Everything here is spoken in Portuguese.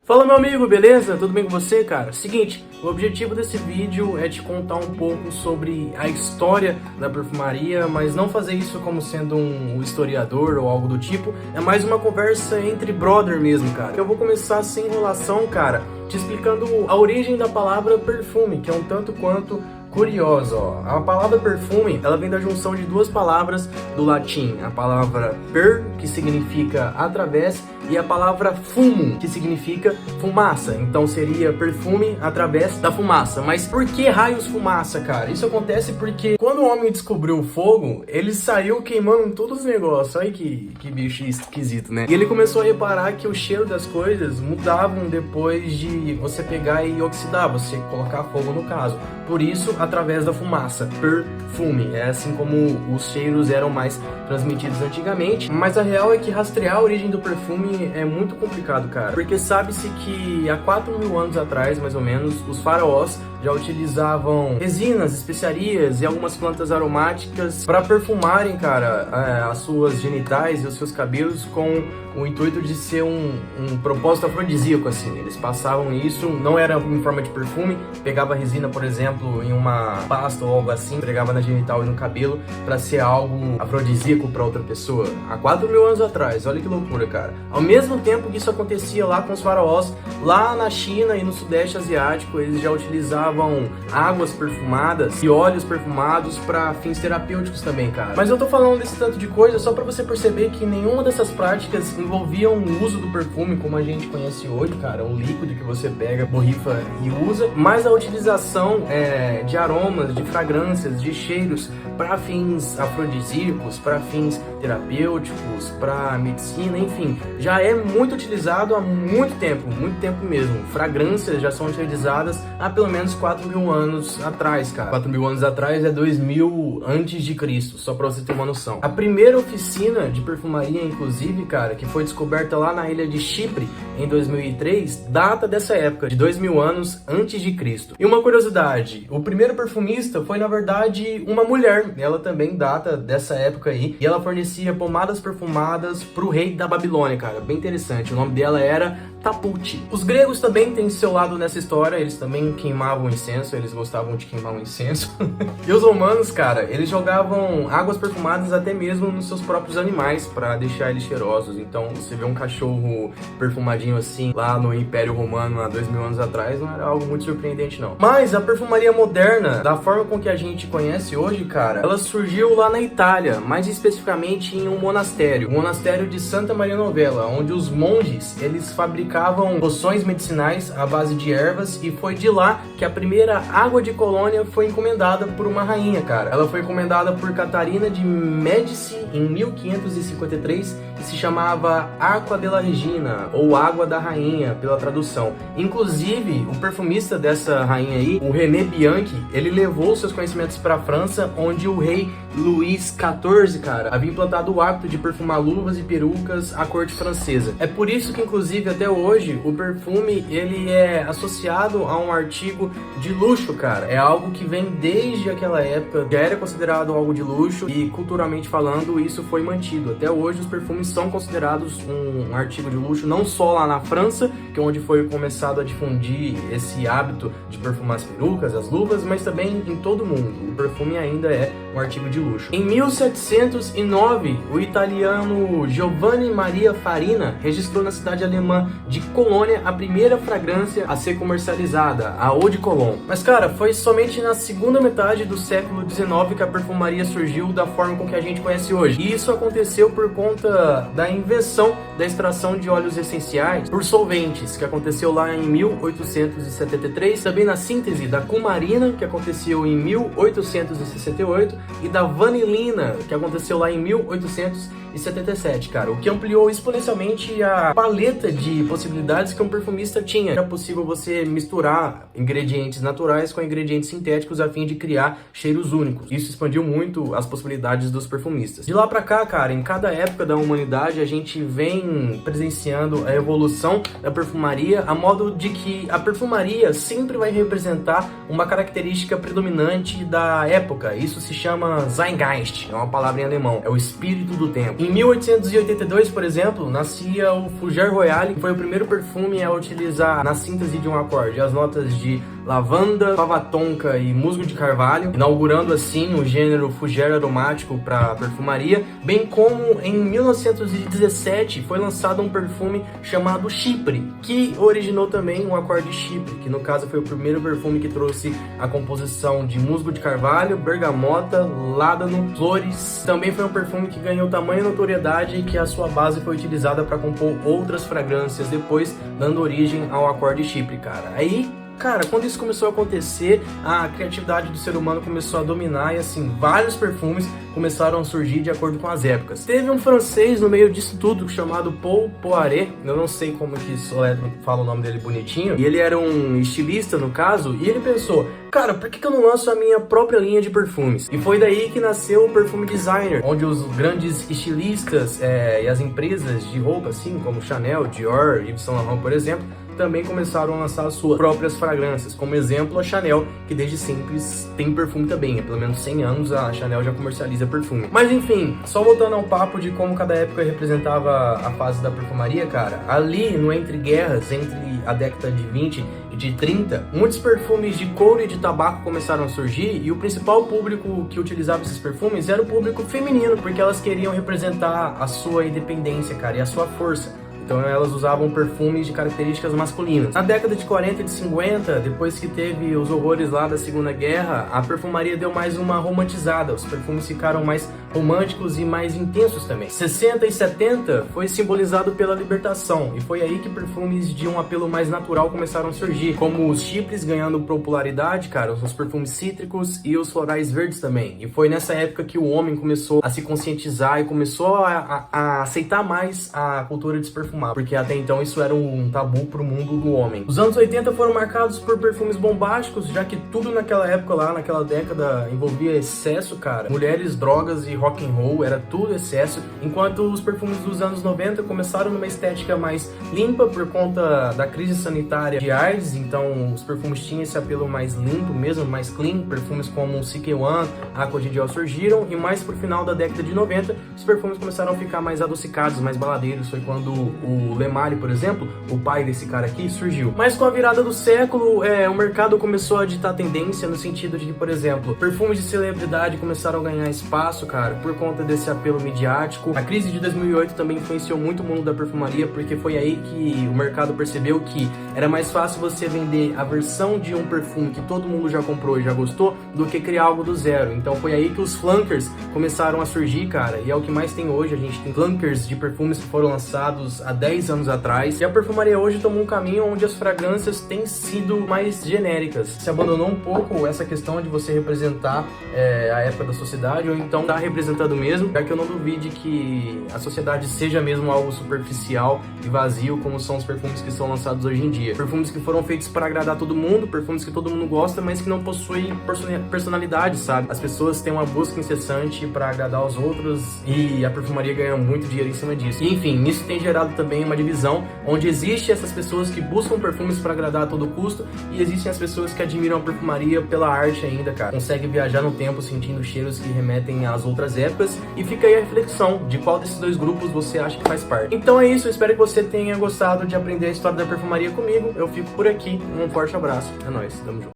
Fala meu amigo, beleza? Tudo bem com você, cara? Seguinte, o objetivo desse vídeo é te contar um pouco sobre a história da perfumaria, mas não fazer isso como sendo um historiador ou algo do tipo. É mais uma conversa entre brother mesmo, cara. Eu vou começar sem enrolação, cara, te explicando a origem da palavra perfume, que é um tanto quanto curiosa, ó. A palavra perfume, ela vem da junção de duas palavras do latim, a palavra per, que significa através, e a palavra fumo, que significa fumaça. Então seria perfume através da fumaça. Mas por que raios fumaça, cara? Isso acontece porque quando o homem descobriu o fogo, ele saiu queimando todos os negócios. Olha que bicho esquisito, né? E ele começou a reparar que o cheiro das coisas mudavam depois de você pegar e oxidar, você colocar fogo no caso. Por isso, através da fumaça, perfume. É assim como os cheiros eram mais transmitidos antigamente. Mas a real é que rastrear a origem do perfume é muito complicado, cara. Porque sabe-se que há 4.000 anos atrás, mais ou menos, os faraós já utilizavam resinas, especiarias e algumas plantas aromáticas para perfumarem, cara, as suas genitais e os seus cabelos com o intuito de ser um propósito afrodisíaco, assim. Eles passavam isso, não era em forma de perfume, pegava resina, por exemplo, em uma pasta ou algo assim, pregava na genital e no cabelo para ser algo afrodisíaco para outra pessoa. Há 4.000 anos atrás, olha que loucura, cara. Ao mesmo tempo que isso acontecia lá com os faraós, lá na China e no Sudeste Asiático, eles já utilizavam águas perfumadas e óleos perfumados para fins terapêuticos também, cara. Mas eu tô falando desse tanto de coisa só para você perceber que nenhuma dessas práticas envolviam o uso do perfume como a gente conhece hoje, cara, um líquido que você pega, borrifa e usa, mas a utilização de aromas, de fragrâncias, de cheiros para fins afrodisíacos, para fins terapêuticos, para medicina, enfim, já é muito utilizado há muito tempo mesmo. Fragrâncias já são utilizadas há pelo menos 4.000 anos atrás, cara. 4.000 anos atrás é 2000 antes de Cristo, só pra você ter uma noção. A primeira oficina de perfumaria, inclusive, cara, que foi descoberta lá na ilha de Chipre em 2003, data dessa época, de 2.000 anos antes de Cristo. E uma curiosidade, o primeiro perfumista foi, na verdade, uma mulher. Ela também data dessa época aí, e ela fornecia pomadas perfumadas pro rei da Babilônia, cara. Bem interessante. O nome dela era Taputi. Os gregos também têm seu lado nessa história, eles também queimavam incenso, eles gostavam de queimar um incenso. E os romanos, cara, eles jogavam águas perfumadas até mesmo nos seus próprios animais para deixar eles cheirosos. Então, você vê um cachorro perfumadinho assim lá no Império Romano há 2.000 anos atrás, não era algo muito surpreendente, não. Mas a perfumaria moderna, da forma com que a gente conhece hoje, cara, ela surgiu lá na Itália, mais especificamente em um monastério, o monastério de Santa Maria Novella, onde os monges, eles fabricavam poções medicinais à base de ervas, e foi de lá que a primeira água de colônia foi encomendada por uma rainha, cara. Ela foi encomendada por Catarina de Médici em 1553 e se chamava Aqua della Regina, ou Água da Rainha, pela tradução. Inclusive, o perfumista dessa rainha aí, o René Bianchi, ele levou seus conhecimentos para a França, onde o rei Luís XIV, cara, havia implantado o hábito de perfumar luvas e perucas à corte francesa. É por isso que, inclusive, até hoje, o perfume, ele é associado a um artigo de luxo, cara. É algo que vem desde aquela época, já era considerado algo de luxo, e culturalmente falando, isso foi mantido. Até hoje, os perfumes são considerados um artigo de luxo, não só lá na França, que é onde foi começado a difundir esse hábito de perfumar as perucas, as luvas, mas também em todo o mundo. O perfume ainda é um artigo de luxo. Em 1709, o italiano Giovanni Maria Farina registrou na cidade alemã de Colônia a primeira fragrância a ser comercializada, a Eau de Cologne. Mas, cara, foi somente na segunda metade do século XIX que a perfumaria surgiu da forma com que a gente conhece hoje. E isso aconteceu por conta da invenção da extração de óleos essenciais por solventes, que aconteceu lá em 1873, também na síntese da cumarina, que aconteceu em 1868, e da vanilina, que aconteceu lá em 1877, cara, o que ampliou exponencialmente a paleta de possibilidades que um perfumista tinha. Era possível você misturar ingredientes naturais com ingredientes sintéticos a fim de criar cheiros únicos. Isso expandiu muito as possibilidades dos perfumistas. De lá pra cá, cara, em cada época da humanidade humanidade, a gente vem presenciando a evolução da perfumaria, a modo de que a perfumaria sempre vai representar uma característica predominante da época. Isso se chama Zeitgeist, é uma palavra em alemão, é o espírito do tempo. Em 1882, por exemplo, nascia o Fougère Royale, que foi o primeiro perfume a utilizar na síntese de um acorde as notas de lavanda, fava tonka e musgo de carvalho, inaugurando assim o gênero Fougère aromático para perfumaria, bem como em 1917 foi lançado um perfume chamado Chypre, que originou também um acorde Chypre, que no caso foi o primeiro perfume que trouxe a composição de musgo de carvalho, bergamota, ládano, flores. Também foi um perfume que ganhou tamanha notoriedade que a sua base foi utilizada para compor outras fragrâncias depois, dando origem ao acorde Chypre, cara. Aí, cara, quando isso começou a acontecer, a criatividade do ser humano começou a dominar e assim, vários perfumes começaram a surgir de acordo com as épocas. Teve um francês no meio disso tudo chamado Paul Poiret, eu não sei como que fala o nome dele bonitinho, e ele era um estilista no caso, e ele pensou, cara, por que eu não lanço a minha própria linha de perfumes? E foi daí que nasceu o Perfume Designer, onde os grandes estilistas e as empresas de roupa, assim como Chanel, Dior, Yves Saint Laurent, por exemplo, também começaram a lançar as suas próprias fragrâncias. Como exemplo, a Chanel, que desde sempre tem perfume também. Há pelo menos 100 anos a Chanel já comercializa perfume. Mas enfim, só voltando ao papo de como cada época representava a fase da perfumaria, cara, ali no entre guerras, entre a década de 20 e de 30, muitos perfumes de couro e de tabaco começaram a surgir e o principal público que utilizava esses perfumes era o público feminino, porque elas queriam representar a sua independência, cara, e a sua força. Então elas usavam perfumes de características masculinas. Na década de 40 e de 50, depois que teve os horrores lá da Segunda Guerra, a perfumaria deu mais uma romantizada. Os perfumes ficaram mais românticos e mais intensos também. 60 e 70 foi simbolizado pela libertação, e foi aí que perfumes de um apelo mais natural começaram a surgir, como os Chypres ganhando popularidade, cara, os perfumes cítricos e os florais verdes também. E foi nessa época que o homem começou a se conscientizar e começou a aceitar mais a cultura de se perfumar, porque até então isso era um tabu pro mundo do homem. Os anos 80 foram marcados por perfumes bombásticos, já que tudo naquela época lá, naquela década, envolvia excesso, cara. Mulheres, drogas e rock and roll, era tudo excesso, enquanto os perfumes dos anos 90 começaram numa estética mais limpa por conta da crise sanitária de AIDS, então os perfumes tinham esse apelo mais limpo mesmo, mais clean, perfumes como o CK1, Aqua de Dior surgiram, e mais pro final da década de 90, os perfumes começaram a ficar mais adocicados, mais baladeiros, foi quando o Le Male, por exemplo, o pai desse cara aqui, surgiu. Mas com a virada do século, o mercado começou a ditar tendência no sentido de que, por exemplo, perfumes de celebridade começaram a ganhar espaço, cara, por conta desse apelo midiático. A crise de 2008 também influenciou muito o mundo da perfumaria, porque foi aí que o mercado percebeu que era mais fácil você vender a versão de um perfume que todo mundo já comprou e já gostou, do que criar algo do zero. Então foi aí que os flankers começaram a surgir, cara, e é o que mais tem hoje. A gente tem flankers de perfumes que foram lançados há 10 anos atrás, e a perfumaria hoje tomou um caminho onde as fragrâncias têm sido mais genéricas. Se abandonou um pouco essa questão de você representar a época da sociedade, ou então tá representando mesmo, já que eu não duvide que a sociedade seja mesmo algo superficial e vazio, como são os perfumes que são lançados hoje em dia. Perfumes que foram feitos para agradar todo mundo, perfumes que todo mundo gosta, mas que não possuem personalidade, sabe? As pessoas têm uma busca incessante para agradar os outros, e a perfumaria ganha muito dinheiro em cima disso. E, enfim, isso tem gerado também uma divisão, onde existe essas pessoas que buscam perfumes para agradar a todo custo, e existem as pessoas que admiram a perfumaria pela arte ainda, cara. Consegue viajar no tempo sentindo cheiros que remetem às outras épocas, e fica aí a reflexão de qual desses dois grupos você acha que faz parte. Então é isso, eu espero que você tenha gostado de aprender a história da perfumaria comigo. Eu fico por aqui, um forte abraço, é nóis, tamo junto.